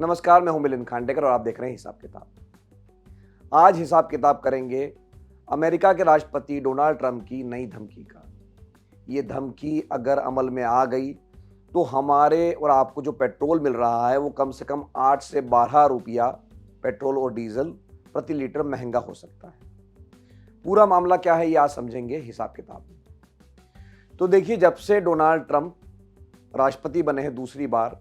नमस्कार, मैं हूं मिलिंद खांडेकर और आप देख रहे हैं हिसाब किताब। आज हिसाब किताब करेंगे अमेरिका के राष्ट्रपति डोनाल्ड ट्रंप की नई धमकी का। ये धमकी अगर अमल में आ गई तो हमारे और आपको जो पेट्रोल मिल रहा है वो कम से कम 8 से 12 रुपया पेट्रोल और डीजल प्रति लीटर महंगा हो सकता है। पूरा मामला क्या है ये आज समझेंगे हिसाब किताब में। तो देखिए, जब से डोनाल्ड ट्रंप राष्ट्रपति बने हैं दूसरी बार,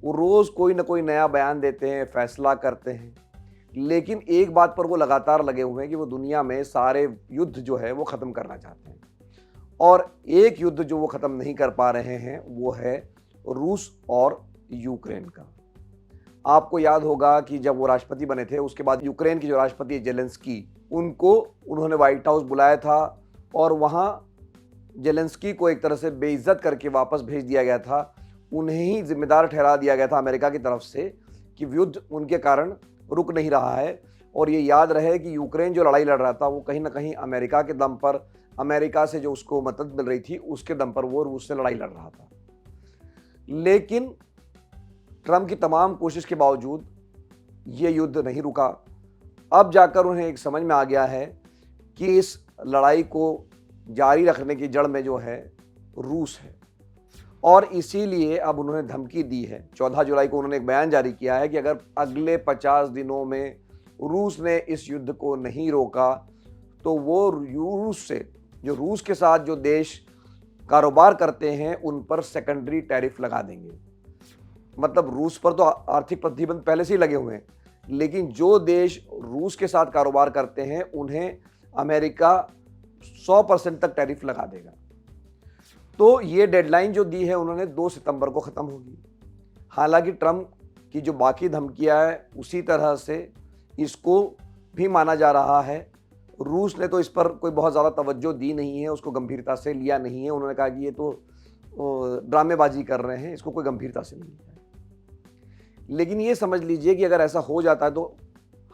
वो रोज कोई ना कोई नया बयान देते हैं, फैसला करते हैं, लेकिन एक बात पर वो लगातार लगे हुए हैं कि वो दुनिया में सारे युद्ध जो है वो खत्म करना चाहते हैं। और एक युद्ध जो वो खत्म नहीं कर पा रहे हैं वो है रूस और यूक्रेन का। आपको याद होगा कि जब वो राष्ट्रपति बने थे उसके बाद यूक्रेन की जो राष्ट्रपति जेलेंस्की, उनको उन्होंने व्हाइट हाउस बुलाया था और वहाँ जेलेंस्की को एक तरह से बेइज्जत करके वापस भेज दिया गया था। उन्हें ही जिम्मेदार ठहरा दिया गया था अमेरिका की तरफ से कि युद्ध उनके कारण रुक नहीं रहा है। और ये याद रहे कि यूक्रेन जो लड़ाई लड़ रहा था वो कहीं ना कहीं अमेरिका के दम पर, अमेरिका से जो उसको मदद मिल रही थी उसके दम पर वो रूस से लड़ाई लड़ रहा था। लेकिन ट्रंप की तमाम कोशिश के बावजूद ये युद्ध नहीं रुका। अब जाकर उन्हें एक समझ में आ गया है कि इस लड़ाई को जारी रखने की जड़ में जो है रूस है, और इसीलिए अब उन्होंने धमकी दी है। 14 जुलाई को उन्होंने एक बयान जारी किया है कि अगर अगले 50 दिनों में रूस ने इस युद्ध को नहीं रोका तो वो रूस के साथ जो देश कारोबार करते हैं उन पर सेकेंडरी टैरिफ लगा देंगे। मतलब रूस पर तो आर्थिक प्रतिबंध पहले से ही लगे हुए हैं, लेकिन जो देश रूस के साथ कारोबार करते हैं उन्हें अमेरिका 100% तक टैरिफ लगा देगा। तो ये डेडलाइन जो दी है उन्होंने 2 सितंबर को ख़त्म होगी। हालांकि ट्रंप की जो बाकी धमकियां हैं उसी तरह से इसको भी माना जा रहा है। रूस ने तो इस पर कोई बहुत ज़्यादा तवज्जो दी नहीं है, उसको गंभीरता से लिया नहीं है। उन्होंने कहा कि ये तो ड्रामेबाजी कर रहे हैं, इसको कोई गंभीरता से नहीं लिया है। लेकिन ये समझ लीजिए कि अगर ऐसा हो जाता है तो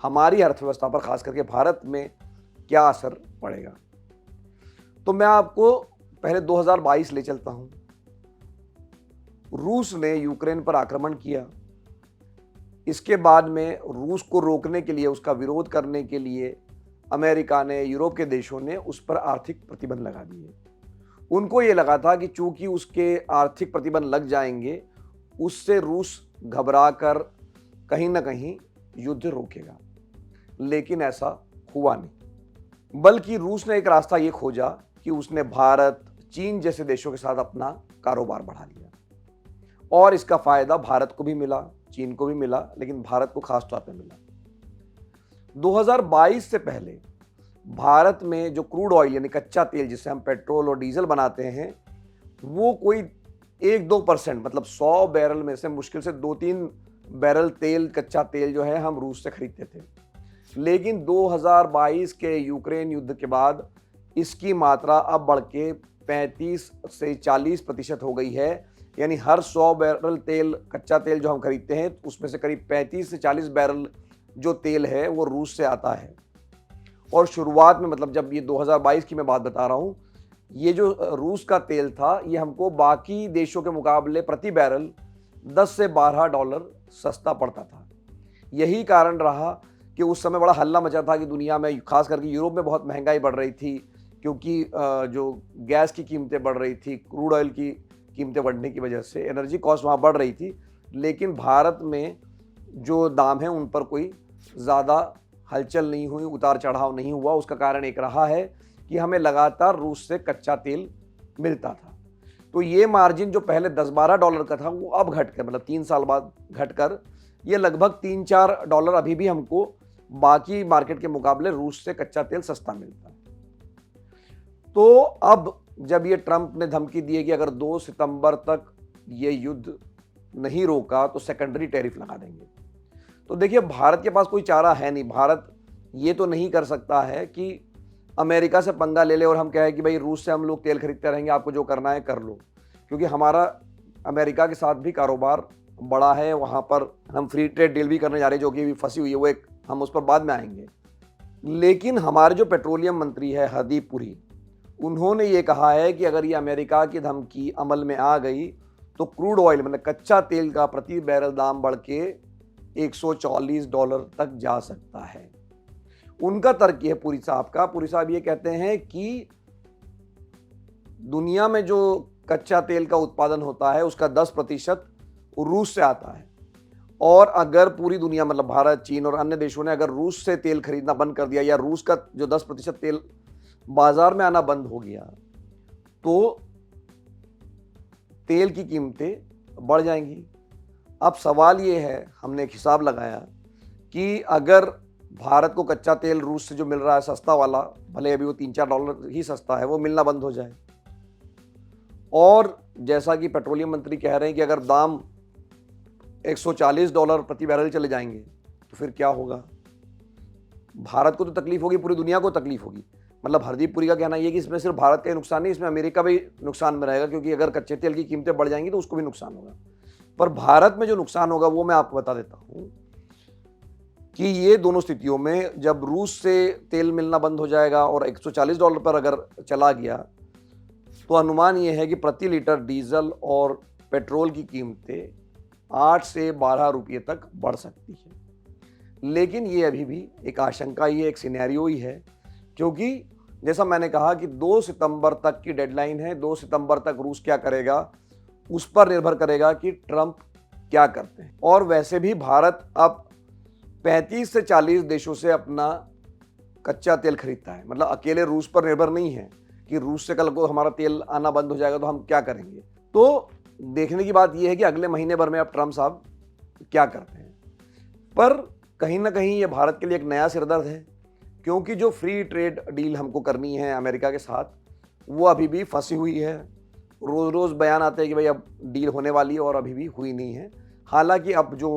हमारी अर्थव्यवस्था पर, खास करके भारत में, क्या असर पड़ेगा। तो मैं आपको पहले 2022 ले चलता हूं। रूस ने यूक्रेन पर आक्रमण किया। इसके बाद में रूस को रोकने के लिए, उसका विरोध करने के लिए अमेरिका ने, यूरोप के देशों ने उस पर आर्थिक प्रतिबंध लगा दिए। उनको ये लगा था कि चूंकि उसके आर्थिक प्रतिबंध लग जाएंगे उससे रूस घबराकर कहीं ना कहीं युद्ध रोकेगा, लेकिन ऐसा हुआ नहीं। बल्कि रूस ने एक रास्ता ये खोजा कि उसने भारत, चीन जैसे देशों के साथ अपना कारोबार बढ़ा लिया, और इसका फायदा भारत को भी मिला, चीन को भी मिला, लेकिन भारत को खास तौर पे मिला। 2022 से पहले भारत में जो क्रूड ऑयल यानी कच्चा तेल, जिससे हम पेट्रोल और डीजल बनाते हैं, वो कोई 1-2%, मतलब 100 बैरल में से मुश्किल से 2-3 बैरल तेल, कच्चा तेल जो है हम रूस से खरीदते थे। लेकिन 2022 के यूक्रेन युद्ध के बाद इसकी मात्रा अब बढ़ के 35 से 40% हो गई है। यानी हर 100 बैरल तेल, कच्चा तेल जो हम खरीदते हैं उसमें से करीब 35 से 40 बैरल जो तेल है वो रूस से आता है। और शुरुआत में, मतलब जब ये 2022 की मैं बात बता रहा हूँ, ये जो रूस का तेल था ये हमको बाकी देशों के मुकाबले प्रति बैरल 10 से 12 डॉलर सस्ता पड़ता था। यही कारण रहा कि उस समय बड़ा हल्ला मचा था कि दुनिया में, खास करके यूरोप में, बहुत महंगाई बढ़ रही थी, क्योंकि जो गैस की कीमतें बढ़ रही थी, क्रूड ऑयल की कीमतें बढ़ने की वजह से एनर्जी कॉस्ट वहाँ बढ़ रही थी। लेकिन भारत में जो दाम है उन पर कोई ज़्यादा हलचल नहीं हुई, उतार चढ़ाव नहीं हुआ। उसका कारण एक रहा है कि हमें लगातार रूस से कच्चा तेल मिलता था। तो ये मार्जिन जो पहले 10-12 डॉलर का था वो अब घटकर, मतलब 3 साल बाद घटकर ये लगभग 3-4 डॉलर अभी भी हमको बाकी मार्केट के मुकाबले रूस से कच्चा तेल सस्ता मिलता है। तो अब जब ये ट्रंप ने धमकी दी है कि अगर 2 सितंबर तक ये युद्ध नहीं रोका तो सेकेंडरी टैरिफ लगा देंगे, तो देखिए भारत के पास कोई चारा है नहीं। भारत ये तो नहीं कर सकता है कि अमेरिका से पंगा ले ले और हम कहें कि भाई रूस से हम लोग तेल खरीदते रहेंगे, आपको जो करना है कर लो, क्योंकि हमारा अमेरिका के साथ भी कारोबार बड़ा है। वहाँ पर हम फ्री ट्रेड डील भी करने जा रहे हैं जो कि अभी फंसी हुई है, वो एक, हम उस पर बाद में आएंगे। लेकिन हमारे जो पेट्रोलियम मंत्री है हरदीप पुरी, उन्होंने ये कहा है कि अगर ये अमेरिका की धमकी अमल में आ गई तो क्रूड ऑयल, मतलब कच्चा तेल का प्रति बैरल दाम बढ़ के $140 तक जा सकता है। उनका तर्क यह पुरी साहब ये कहते हैं कि दुनिया में जो कच्चा तेल का उत्पादन होता है उसका 10% रूस से आता है, और अगर पूरी दुनिया मतलब भारत, चीन और अन्य देशों ने अगर रूस से तेल खरीदना बंद कर दिया या रूस का जो 10% तेल बाजार में आना बंद हो गया तो तेल की कीमतें बढ़ जाएंगी। अब सवाल ये है, हमने एक हिसाब लगाया कि अगर भारत को कच्चा तेल रूस से जो मिल रहा है सस्ता वाला, भले अभी वो $3-4 ही सस्ता है, वो मिलना बंद हो जाए, और जैसा कि पेट्रोलियम मंत्री कह रहे हैं कि अगर दाम $140 प्रति बैरल चले जाएंगे तो फिर क्या होगा? भारत को तो तकलीफ होगी, पूरी दुनिया को तकलीफ होगी। मतलब हरदीप पुरी का कहना यह कि इसमें सिर्फ भारत का ही नुकसान नहीं, इसमें अमेरिका भी नुकसान में रहेगा, क्योंकि अगर कच्चे तेल की कीमतें बढ़ जाएंगी तो उसको भी नुकसान होगा। पर भारत में जो नुकसान होगा वो मैं आपको बता देता हूं कि ये दोनों स्थितियों में जब रूस से तेल मिलना बंद हो जाएगा और $140 पर अगर चला गया तो अनुमान ये है कि प्रति लीटर डीजल और पेट्रोल की कीमतें 8 से 12 रुपये तक बढ़ सकती है। लेकिन ये अभी भी एक आशंका ही है, एक सिनेरियो ही है, क्योंकि जैसा मैंने कहा कि 2 सितंबर तक की डेडलाइन है। 2 सितंबर तक रूस क्या करेगा उस पर निर्भर करेगा कि ट्रंप क्या करते हैं। और वैसे भी भारत अब 35 से 40 देशों से अपना कच्चा तेल खरीदता है, मतलब अकेले रूस पर निर्भर नहीं है कि रूस से कल को हमारा तेल आना बंद हो जाएगा तो हम क्या करेंगे। तो देखने की बात यह है कि अगले महीने भर में अब ट्रंप साहब क्या करते हैं। पर कहीं ना कहीं ये भारत के लिए एक नया सिरदर्द है, क्योंकि जो फ्री ट्रेड डील हमको करनी है अमेरिका के साथ वो अभी भी फंसी हुई है। रोज़ रोज़ बयान आते हैं कि भाई अब डील होने वाली है और अभी भी हुई नहीं है। हालांकि अब जो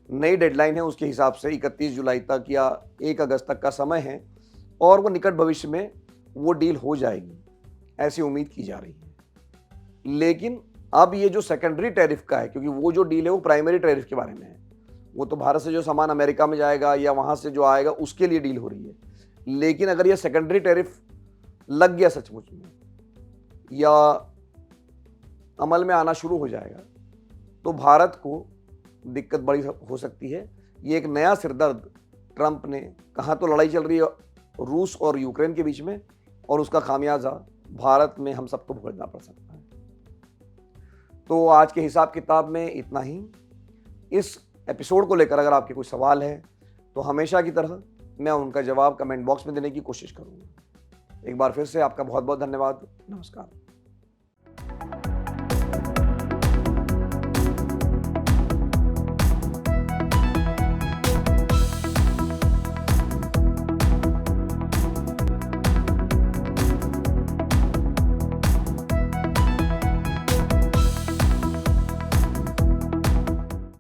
नई डेडलाइन है उसके हिसाब से 31 जुलाई तक या 1 अगस्त तक का समय है और वो निकट भविष्य में वो डील हो जाएगी, ऐसी उम्मीद की जा रही है। लेकिन अब ये जो सेकेंडरी टैरिफ का है, क्योंकि वो जो डील है वो प्राइमरी टैरिफ के बारे में है, वो तो भारत से जो सामान अमेरिका में जाएगा या वहाँ से जो आएगा उसके लिए डील हो रही है। लेकिन अगर ये सेकेंडरी टैरिफ लग गया सचमुच में या अमल में आना शुरू हो जाएगा तो भारत को दिक्कत बड़ी हो सकती है। ये एक नया सिरदर्द ट्रंप ने, कहाँ तो लड़ाई चल रही है रूस और यूक्रेन के बीच में, और उसका खामियाजा भारत में हम सबको भुगतना पड़ सकता है। तो आज के हिसाब किताब में इतना ही। इस एपिसोड को लेकर अगर आपके कोई सवाल है तो हमेशा की तरह मैं उनका जवाब कमेंट बॉक्स में देने की कोशिश करूँगा। एक बार फिर से आपका बहुत बहुत धन्यवाद। नमस्कार।